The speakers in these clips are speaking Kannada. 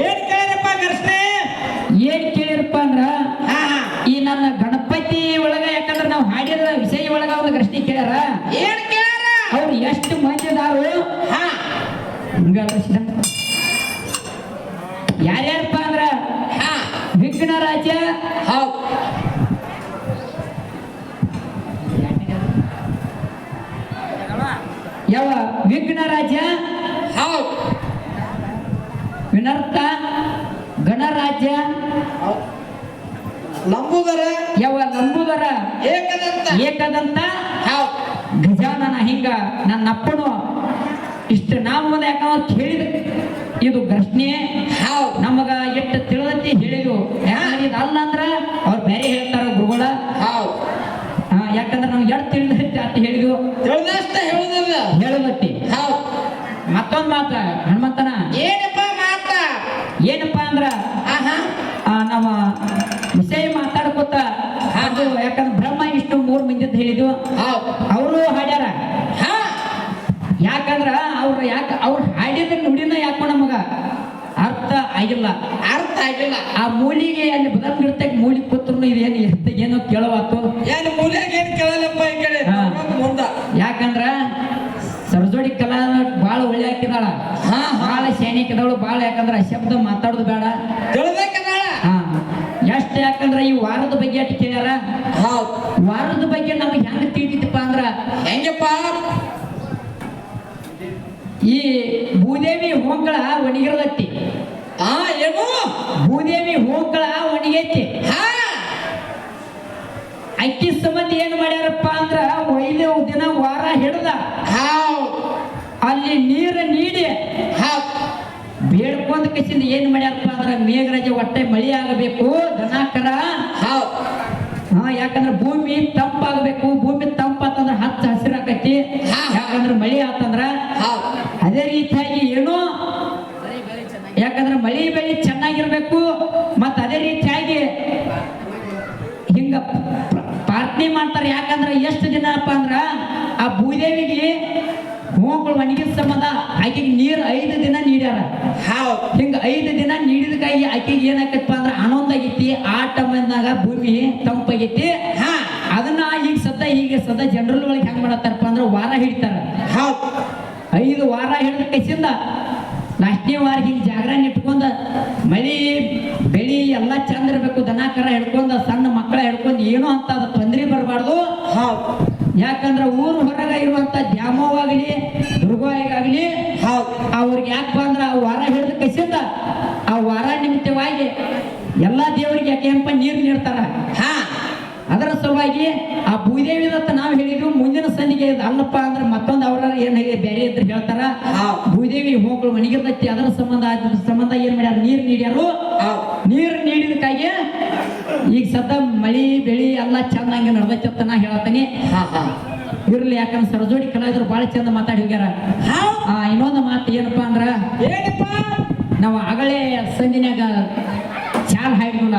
ಏನ್ ಕೇಳಿರಪ್ಪ ಕೃಷ್ಣೆ? ಏನ್ ಕೇಳಿರಪ್ಪ ಅಂದ್ರ ಈ ನನ್ನ ಗಣಪತಿ ಒಳಗ ಯಾಕಂದ್ರ ನಾವು ಹಾಡಿದ ವಿಷಯ ಒಳಗ ಒಂದು ಪ್ರಶ್ನೆ ಕೇಳ್ಯಾರ. ಏನ್ ಕೇಳ್ಯಾರ? ಅವ್ರು ಎಷ್ಟು ಮಂದಿ ಅದಾರು ಯಾರ್ಯಾರಪ್ಪ ಅಂದ್ರ ವಿಘ್ನರಾಜ, ಯಾವ ವಿಘ್ನರಾಜ, ವಿನರ್ಥ, ಗಣರಾಜ್ಯ, ಲಂಬುದರ, ಯಾವ ಲಂಬುದರ, ಏಕದಂತ, ಗಜಾನನ. ಹಿಂಗ ನನ್ನ ಅಪ್ಪನು ಇಷ್ಟ ನಾವು ಯಾಕಂದ್ರೆ ಕೇಳಿದ ಇದು ಪ್ರಶ್ನೆ ನಮಗ ಎಷ್ಟು ತಿಳಿದಂತೆ ಹೇಳಿದ್ವು. ಯಾಕಂದ್ರೆ ಇದು ಅಲ್ಲ ಅಂದ್ರ ಅವ್ರು ಬೇರೆ ಹೇಳ್ತಾರ ಗುರುಗಳ. ಯಾಕಂದ್ರೆ ನಮ್ಗೆ ಎಷ್ಟು ತಿಳಿದೈತಿ ಅಂತ ಹೇಳಿದ್ವು, ಹೇಳದತ್ತಿ. ಮತ್ತೊಂದ್ ಮಾತ ಹನುಮಂತನ ಏನಪ್ಪ ಅಂದ್ರ ನಮ್ಮ ವಿಷಯ ಮಾತಾಡ್ಕೊತ ಅದು ಯಾಕಂದ್ರೆ ಬ್ರಹ್ಮ ಇಷ್ಟು 3 ಮಂದಿದ್ ಹೇಳಿದ್ವು. ಅವರು ಹಾಡ್ಯಾರ. ಯಾಕಂದ್ರ ಅವ್ರು ಹಾಡಿದ ನುಡಿನ ಯಾಕೋ ನಮಗ ಅರ್ಥ ಆಗಿಲ್ಲ. ಆ ಮೂಲಿಗೆ ಅಲ್ಲಿ ಬದಲ್ ಗಿಡತಕ್ಕೆ ಮೂಲಿಗೆ ಕೂತ್ರು ಇದೇನು ಏನೋ ಕೇಳವಾತು. ಯಾಕಂದ್ರ ಸರಜೋಡಿ ಕಲಾ ಬಾಳ ಒಳ್ಳೆ ಹಾಕಿದಾಳ, ಬಾಳ ಸೈನಿಕದವಳು ಬಾಳ. ಯಾಕಂದ್ರ ಶಬ್ದ ಮಾತಾಡೋದು ಬೇಡ. ಎಷ್ಟ ಯಾಕಂದ್ರ ಈ ವಾರದ ಬಗ್ಗೆ ಅಟ್ ಕೇಳ್ಯಾರ. ವಾರದ ಬಗ್ಗೆ ನಮ್ಗೆ ಹೆಂಗ ತಿಳಿದಿತ್ತಪ್ಪ ಅಂದ್ರ ಹೆಂಗಪ್ಪ ಈ ಭೂದೇವಿ ಹೋಂಗಳ ಒಣಗಿರದತ್ತಿ. ಏನು ಭೂದೇವಿ ಹೋಂಗಳ ಒಣಗೈತಿ. ಅಕ್ಕಿ ಸಂಬಂಧ ಏನ್ ಮಾಡ್ಯಾರಪ್ಪ ಅಂದ್ರ 5 ದಿನ ವಾರ ಹಿಡ್ದ ಅಲ್ಲಿ ನೀರು ನೀಡಿ ಬೇಡ್ಕೊಂಡ್ ಕಸಿಂದ ಏನ್ ಮಾಡ್ಯಾರಪ್ಪ ಅಂದ್ರ ಮೇಘರಾಜ ಒಟ್ಟೆ ಮಳಿ ಆಗಬೇಕು ದನಾಕರ. ಯಾಕಂದ್ರ ಭೂಮಿ ತಂಪಾಗಬೇಕು. ಭೂಮಿ ತಂಪಾತಂದ್ರ ಹಚ್ಚ ಹಸಿರಾಕತಿ. ಯಾಕಂದ್ರ ಮಳಿ ಆತಂದ್ರ ಅದೇ ರೀತಿಯಾಗಿ ಏನು ಯಾಕಂದ್ರ ಮಳಿ ಬೆಳಿ ಚೆನ್ನಾಗಿರ್ಬೇಕು. ಮತ್ತ ಅದೇ ರೀತಿಯಾಗಿ ಹಿಂಗ ಪ್ರಾರ್ಥನೆ ಮಾಡ್ತಾರೆ. ಯಾಕಂದ್ರ ಎಷ್ಟು ದಿನ ಅಪ್ಪ ಅಂದ್ರ ಆ ಭೂದೇವಿಗೆ ಹೂಗಳು ಒಣಗಿದ ಸಂಬಂಧ ಆಕೆಗೆ ನೀರು 5 ದಿನ ನೀಡ್ಯಾರ. ಹಿಂಗ 5 ದಿನ ನೀಡಿದಕ್ಕಾಗಿ ಆಕೆಗೆ ಏನಾಕೈತಪ್ಪ ಅಂದ್ರ ಆನಂದ ಆಗೈತಿ. ಆ ಟೈಮ್ನಾಗ ಭೂಮಿ ತಂಪಾಗೈತಿ. ಅದನ್ನ ಈಗ ಸದಾ ಜನರಲ್ ಒಳಗೆ ಹೆಂಗ್ ಮಾಡತ್ತಾರಪ್ಪ ಅಂದ್ರ ವಾರ ಹಿಡಿತಾರ. 5 ವಾರ ಹಿಡಿದ ಕೈಸಿಂದ ಲಾಸ್ಟ್ನೇ ವಾರ ಹಿಂಗೆ ಜಾಗರಣೆ ಇಟ್ಕೊಂಡ ಮಳಿ ಬೆಳಿ ಎಲ್ಲ ಚಂದ ಇರ್ಬೇಕು. ದನಾಕರ ಹಿಡ್ಕೊಂಡ ಸಣ್ಣ ಮಕ್ಕಳ ಹಿಡ್ಕೊಂಡು ಏನೋ ಅಂತ ಅದ ತೊಂದರೆ ಬರಬಾರ್ದು. ಯಾಕಂದ್ರ ಊರು ಹೊರಗ ಇರುವಂತ ದ್ಯಾಮವಾಗಲಿ ದುರ್ಗವಾಗಲಿ ಅವ್ರಿಗೆ ಯಾಕೆ ಬಂದ್ರ ಆ ವಾರ ಹಿಡಿದ ಕೈಸಿಂದ ಆ ವಾರ ನಿಮಿತ್ತವಾಗಿ ಎಲ್ಲಾ ದೇವರಿಗೆ ಯಾಕೆಪ್ಪ ನೀರು ನೀಡ್ತಾರ. ಅದರ ಸಲುವಾಗಿ ಆ ಭೂದೇವಿದತ್ತ ನಾವು ಹೇಳಿದ್ವಿ. ಮುಂದಿನ ಸಂಧಿಗೆ ಅಲ್ಲಪ್ಪ ಅಂದ್ರೆ ಮತ್ತೊಂದು ಅವರ ಏನ್ ಬೇರೆ ಇದ್ರೆ ಹೇಳ್ತಾರ. ಭೂದೇವಿ ಹೋಗ್ಗಳು ಒಣಗಿರ್ತೈತಿ. ಅದರ ಸಂಬಂಧ ಏನ್ ಮಾಡ್ಯಾರ ನೀರು ನೀಡ್ಯಾರು. ನೀರು ನೀಡಿದಕ್ಕಾಗಿ ಈಗ ಸದ್ದ ಮಳಿ ಬೆಳಿ ಎಲ್ಲ ಚಂದಂಗೆ ನಡೆದೈತಿ ಅಂತ ನಾ ಹೇಳ್ತೀನಿ. ಇರ್ಲಿ, ಯಾಕಂದ್ರೆ ಸರಜೋಡಿ ಕಲಾವಿದರು ಬಹಳ ಚಂದ ಮಾತಾಡಿ ಹೋಗ್ಯಾರ. ಇನ್ನೊಂದು ಮಾತು ಏನಪ್ಪಾ ಅಂದ್ರ ನಾವು ಆಗಲೇ ಸಂದಿನಾಗ ಚಾಲ್ ಹಾಡಿದ್ವಲ್ಲ.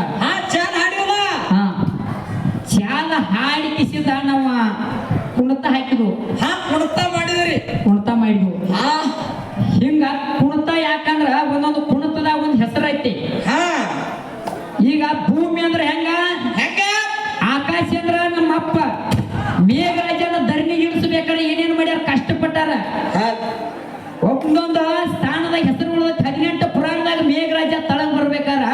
ಚಾಲ ಹಾಡಿ ಕಿಸಿದ ನಾವು ಕುಣಿತ ಹಾಕಿದ್ವು. ಕುಣಿತ ಮಾಡಿದ್ವು. ಹಿಂಗ ಕುಣಿತ ಯಾಕಂದ್ರ ಒಂದೊಂದು ಕುಣಿತದಾಗ ಒಂದು ಹೆಸರು ಐತಿ. ಈಗ ಭೂಮಿ ಅಂದ್ರೆ ಹೆಂಗ ಆಕಾಶ ಅಂದ್ರ ನಮ್ಮ ಅಪ್ಪ ಮೇಘರಾಜನ ಧರಣಿಗೆ ಇಳಿಸಬೇಕಾದ್ರೆ ಏನೇನು ಮಾಡ್ಯಾರ, ಕಷ್ಟಪಟ್ಟಾರ. ಒಂದೊಂದು ಸ್ಥಾನದಾಗ ಹೆಸರು ಉಳಿದ 18 ಪುರಾಣದಾಗ ಮೇಘರಾಜ ತಳಗ್ ಬರ್ಬೇಕಾರ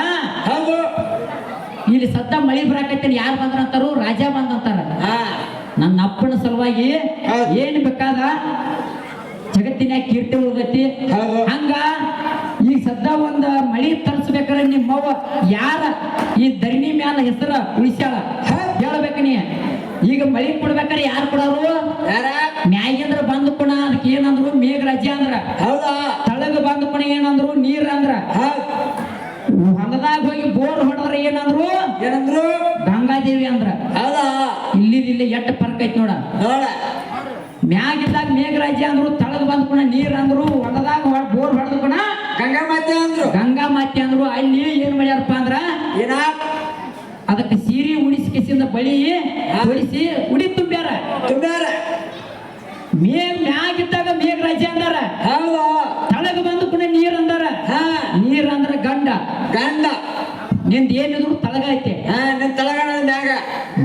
ಇಲ್ಲಿ ಸದ್ದ ಮಳಿ ಬರಾಕತ್ತೇನೆ ಯಾರು ಬಂದ್ರಂತಾರು, ರಾಜ ಬಂದಂತಾರ. ನನ್ನ ಅಪ್ಪನ ಸಲುವಾಗಿ ಏನ್ ಬೇಕಾದ ಜಗತ್ತಿನ ಕೀರ್ತಿ ಉಳಿದೈತಿ. ಹಂಗ ಈಗ ಸದ್ದ ಒಂದ ಮಳಿ ತರಿಸ್ಬೇಕಾದ್ರೆ ನಿಮ್ಮವ್ವ ಯಾರ ಈ ಧರಣಿ ಮ್ಯಾಲ ಹೆಸರ ಉಳಿಸ್ಯಾಳ ಹೇಳ್ಬೇಕ ನೀ. ಈಗ ಮಳಿ ಕೊಡ್ಬೇಕಾರೆ ಯಾರು ಕೊಡೋರು? ಮ್ಯಾಗಿಂದ್ರ ಬಂದು ಕೊಣ ಅದಕ್ಕೆ ಏನಂದ್ರು ಮೇಘರಾಜ ಅಂದ್ರ. ತಳಗ ಬಂದು ಕೊಣ ಏನಂದ್ರು ನೀರ್ ಅಂದ್ರ. ಹೊಲದಾಗ ಹೋಗಿ ಬೋರ್ ಹೊಡೆದ್ರೆ ಏನಂದ್ರು ಗಂಗಾದೇವಿ ಅಂದ್ರ. ಇಲ್ಲಿ ಎಟ್ಟ ಪರ್ಕ್ ಐತಿ ನೋಡ. ಮ್ಯಾಗಿದ್ದಾಗ ಮೇಘರಾಜ್ಯ ಅಂದ್ರು, ತಳಗ ಬಂದ್ಕೊಣ ನೀರ್ ಅಂದ್ರು, ಹೊಲದಾಗ ಬೋರ್ ಹೊಡೆದ್ಕೊಣ ಗಂಗಾ ಮಾತೆ ಅಂದ್ರು. ಅಲ್ಲಿ ಏನ್ ಮಾಡ್ಯಾರಪ್ಪ ಅಂದ್ರ ಅದಕ್ಕೆ ಸೀರೆ ಉಡಿಸಿ ಕಿಸಿಂದ ಬಳಿ ಉಡಿಸಿ ಉಡಿ ತುಂಬ್ಯಾರ. ಮ್ಯಾಗಿದ್ದಾಗ ಮೇಘರಾಜ್ಯ ಅಂದಾರ, ತಳಗ ಬಂದ್ಕೊಣ ನೀರ್ ಅಂದಾರ. ನೀರ್ ಅಂದ್ರ ಗಂಡ ಗಂಡ ನಿಂದ ಏನಿದ್ರು ತಳಗ ಐತೆ ನಿನ್ ತಳಗಣ ಮ್ಯಾಗ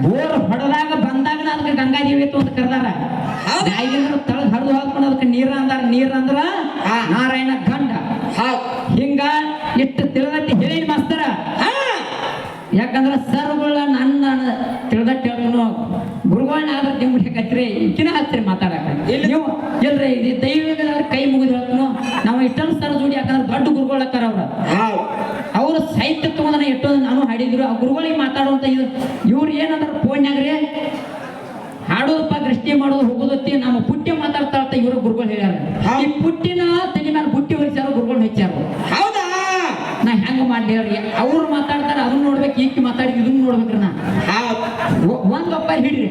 ಬೋರ್ ಹೊಡೆದಾಗ ಬಂದಾಗ ಅದಕ್ಕೆ ಗಂಗಾದೇವಿ ಅಂತ ಕರೆದಾರ ಹೌದು. ಮ್ಯಾಗಿಂದ್ರ ತಳಗ್ ಹರಿದು ಹಾಕೊಂಡು ಅದಕ್ಕೆ ನೀರ್ ಅಂದ್ರ ನಾರಾಯಣ ಗಂಡ ಹೌದ್ ಹಿಂಗ ಇಷ್ಟು ತಿಳಿದೈತಿ ಹೇಳಿ ಮಾಸ್ತರ ಯಾಕಂದ್ರ ಸರ್ಗಳ ನನ್ನ ತಿಳಿದಟ್ಟು ಹೇಳೋನು ಗುರುಗಳನ್ನ ಆದ್ರೆ ನಿಮ್ಮ ಹಚ್ಚಿರಿ ಇಕ್ಕಿನ ಹಚ್ಚಿರಿ ಮಾತಾಡಕ ನೀವು ಇಲ್ರಿ ಇದು ದೈವಗಳವ್ರ ಕೈ ಮುಗಿದು ಹೇಳ್ತನು ನಾವು ಇಷ್ಟೊಂದು ಸರ್ ಜೋಡಿ ಯಾಕಂದ್ರೆ ದೊಡ್ಡ ಗುರುಗಳು ಹಾಕಾರ ಅವ್ರು ಸಾಹಿತ್ಯ ತಗೊಂಡನ ಎಷ್ಟೊಂದು ನಾನು ಹಾಡಿದ್ರು ಆ ಗುರುಗಳಿಗೆ ಮಾತಾಡುವಂತ ಇವ್ರು ಏನಂದ್ರ ಫೋನ್ಯಾಗ್ರಿ ಹಾಡೋದಪ್ಪ ದೃಷ್ಟಿ ಮಾಡೋದು ಹೋಗೋದತ್ತಿ ನಮ್ಮ ಪುಟ್ಟಿ ಮಾತಾಡ್ತಾ ಇವರು ಗುರುಗಳು ಹೇಳ್ಯಾರ ಈ ಪುಟ್ಟಿನ ತಲೆ ಮೇಲೆ ಬುಟ್ಟಿ ಹೊರಿಸ್ಯಾರ ಗುರುಗಳು ಹೆಚ್ಚಾರ ಹೌದಾ ನಾ ಹೆಂಗ ಮಾಡ್ಲಿ ಅವ್ರು ಮಾತಾಡ್ತಾರ ಅದನ್ನ ನೋಡ್ಬೇಕು ಈಕಿ ಮಾತಾಡಿ ಇದನ್ನ ನೋಡ್ಬೇಕ್ರಿ ನಾ ಒಂದೊಬ್ಬ ಹಿಡ್ರಿ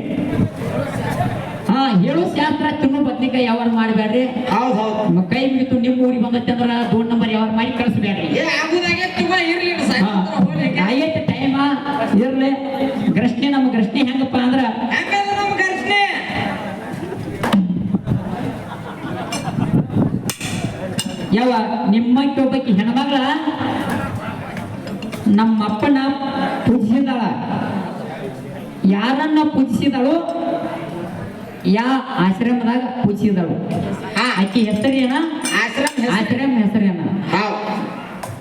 ಹೇಳು ಶಾಸ್ತ್ರ ತಿನ್ನು ಬದ್ನಿಕಾಯಿ ಯಾವಾರ ಮಾಡಬೇಡ್ರಿ ಹೌದ್ ಹೌದ್ ಕೈ ಮುಗಿತು ನಿಮ್ಮ ಊರಿಗೆ ಬಂದೈತೆ ಅಂದ್ರ ದೊಡ್ಡ ನಂಬರ್ ಯಾವಾರ ಮಾಡಿ ಕಳಿಸ್ಬೇಡ್ರಿ ಆಗೈತೆ ಟೈಮ ಇರ್ಲಿ ಗ್ರಸ್ನೆ ನಮ್ಮ ಗ್ರಸ್ನೆ ಹೆಂಗಪ್ಪ ಅಂದ್ರ ಯಾವ ನಿಮ್ಮಕ್ಕೆ ಒಬ್ಬಾಕಿ ಹೆಣ್ಮಗಳ ನಮ್ಮ ಅಪ್ಪನ ಪೂಜಿಸಿದಾಳ ಯಾರನ್ನ ಪೂಜಿಸಿದಳು ಯಾ ಆಶ್ರಮದಾಗ ಪೂಜಿಸಿದಳು ಆಕಿ ಹೆಸರೇನ ಆಶ್ರಮ ಹೆಸರೇನ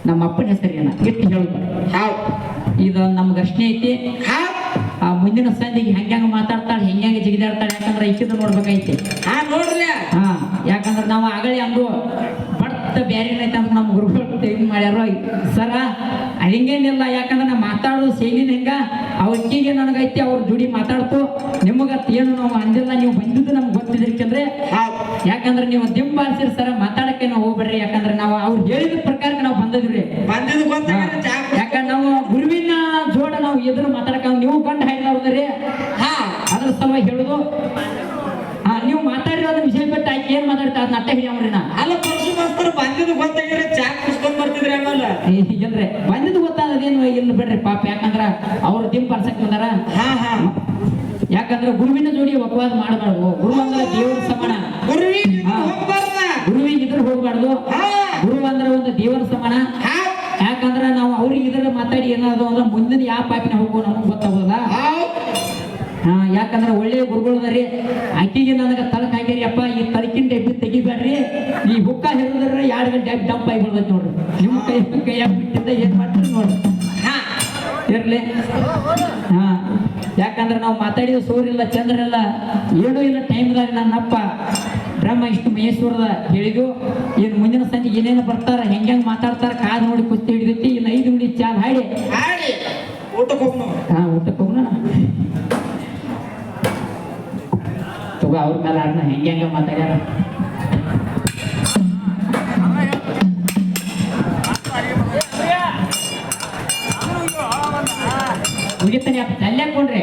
ನಮ್ಮ ಅಪ್ಪನ ಹೆಸರೇನ ಇಟ್ಟು ಹೇಳುದು ಇದು ನಮ್ಮ ಘರ್ಷಣೆ ಐತಿ ಆ ಮುಂದಿನ ಸಂಧಿಗೆ ಹೆಂಗ ಮಾತಾಡ್ತಾಳೆ ಹೆಂಗ ಜಿಗಿದಾಡ್ತಾಳೆ ಯಾಕಂದ್ರೆ ಇಕ್ಕಿದ ನೋಡ್ಬೇಕೈತಿ ನೋಡ್ರಿ ಯಾಕಂದ್ರೆ ನಾವು ಆಗಲೇ ಅಂದು ಬಡ್ತ ಬೇರೆ ಏನೈತೆ ಅಂತ ನಮ್ಮ ಗುರುಗಳು ತೆಗೆದು ಮಾಡ್ಯಾರೋ ಸರ ಹಿಂಗೇನಿಲ್ಲ ಯಾಕಂದ್ರೆ ನಾ ಮಾತಾಡೋದು ಶೈಲಿನ ಹೆಂಗ ಅವ್ರಿಗೀಗೆ ನನಗೈತಿ ಅವ್ರ ಜೋಡಿ ಮಾತಾಡ್ತು ನಿಮಗ ಏನು ನಾವು ಅಂದಿಲ್ಲ ನೀವು ಬಂದಿದ್ದು ನಮ್ಗೆ ಗೊತ್ತಿದ್ರಿಕಂದ್ರೆ ಯಾಕಂದ್ರೆ ನೀವು ದಿಂಬ ಬಾರಿಸಿರಿ ಸರ ಮಾತಾಡಕ್ಕೆ ನಾವು ಹೋಗ್ಬೇಡ್ರಿ ಯಾಕಂದ್ರೆ ನಾವು ಅವ್ರು ಹೇಳಿದ ಪ್ರಕಾರಕ್ಕೆ ನಾವು ಬಂದಿದ್ರಿ ಯಾಕಂದ್ರೆ ನಾವು ಗುರುವಿನ ಜೋಡ ನಾವು ಎದುರು ಮಾತಾಡಕ ನೀವು ಗಂಡ ಹಾಯ್ದವ್ರದ್ರಿ ಅದ್ರ ಸಲುವಾಗಿ ಹೇಳುದು ನೀವು ಮಾತಾಡಿರೋದ್ರ ವಿಷಯ ಬಿಟ್ಟು ಆಕೆ ಏನ್ ಮಾತಾಡ್ತಾ ಅದನ್ನ ಅಟ್ಟ ಹಿಡಿಯವ್ರಿ ನಾ ಅಲ್ಲ ಪರಶು ಮಾಸ್ತರ್ ಬಂದಿದ್ದು ಗೊತ್ತಾಗಿರಿ ಚಾ ಕುಸ್ಕೊಂಡ್ ಬರ್ತಿದ್ರಿ ಆಮೇಲೆ ಇಲ್ರಿ ಬಂದಿದ್ದು ಗೊತ್ತಾದೇನು ಇಲ್ಲ ಬಿಡ್ರಿ ಪಾಪ ಯಾಕಂದ್ರ ಅವ್ರ ದಿಂಬ ಬರ್ಸಕ್ ಬಂದಾರ ಯಾಕಂದ್ರೆ ಗುರುವಿನ ಜೋಡಿ ಒಪ್ಪವಾದ ಮಾಡಬಾರ್ದು ಗುರು ಅಂದ್ರೆ ದೇವ್ರ ಸಮಾನ ಗುರುವಿಗೆ ಇದ್ರ ಹೋಗ್ಬಾರ್ದು ಗುರು ಅಂದ್ರೆ ಒಂದು ದೇವರ ಸಮಾನ ಯಾಕಂದ್ರೆ ನಾವು ಅವ್ರಿಗೆ ಇದ್ರ ಮಾತಾಡಿ ಏನಾದ್ರು ಅಂದ್ರೆ ಮುಂದಿನ ಯಾವ ಪಾಪಿನ ಹೋಗೋ ನಮಗ್ ಗೊತ್ತಾಗೋಲ್ಲ ಯಾಕಂದ್ರೆ ಒಳ್ಳೆಯ ಗುರುಗಳದಾರಿ ಆಕಿಗೆ ನನಗೆ ತಲಕ್ ಆಗ್ಯಾರಿ ಅಪ್ಪ ಈ ತಲಕಿನ ಡಬ್ಬಿ ತೆಗಿಬೇಡ್ರಿ ಈ ಹುಕ್ಕ ಹಿಡಿದ್ರೆ 2 ಗಂಟೆ ಡಂಪ್ ಆಗಿ ಬಿಡ್ದೈತಿ ನೋಡ್ರಿ ನಿಮ್ಮ ಕೈಯಾಗ ಬಿಟ್ಟಿದ್ದ ಏನ್ ಮಾಡ್ತೀರಿ ನೋಡ್ರಿ ಇರ್ಲಿ ಯಾಕಂದ್ರೆ ನಾವು ಮಾತಾಡಿದ ಸೂರ್ಯಿಲ್ಲ ಚಂದ್ರಿಲ್ಲ ಏನೂ ಇಲ್ಲ ಟೈಮ್ದಾಗ ನನ್ನಪ್ಪ ಬ್ರಹ್ಮ ಇಷ್ಟು ಮಹೇಶ್ವರದ ಹೇಳಿದ್ವು ಇನ್ನು ಮುಂದಿನ ಸಂಜೆ ಏನೇನು ಬರ್ತಾರ ಹೆಂಗೆ ಮಾತಾಡ್ತಾರ ಕಾದು ನೋಡಿ ಕುಸ್ತಿ ಹಿಡಿದೈತಿ ಇನ್ನು 5 ಮಿನಿಟ್ ಚಾಲ್ ಹಾಡಿ ಊಟಕ್ಕೆ ಹೋಗೋಣ ಊಟಕ್ಕೆ ಹೋಗೋಣ ತಗೋ ಅವ್ರ ಮೇಲೆ ಆಡ್ನ ಹೆಂಗೆ ಮಾತಾಡ್ಯಾರ ಮುಗಿತಾನೆ ಅಲ್ಲೇ ಕೊಂಡ್ರಿ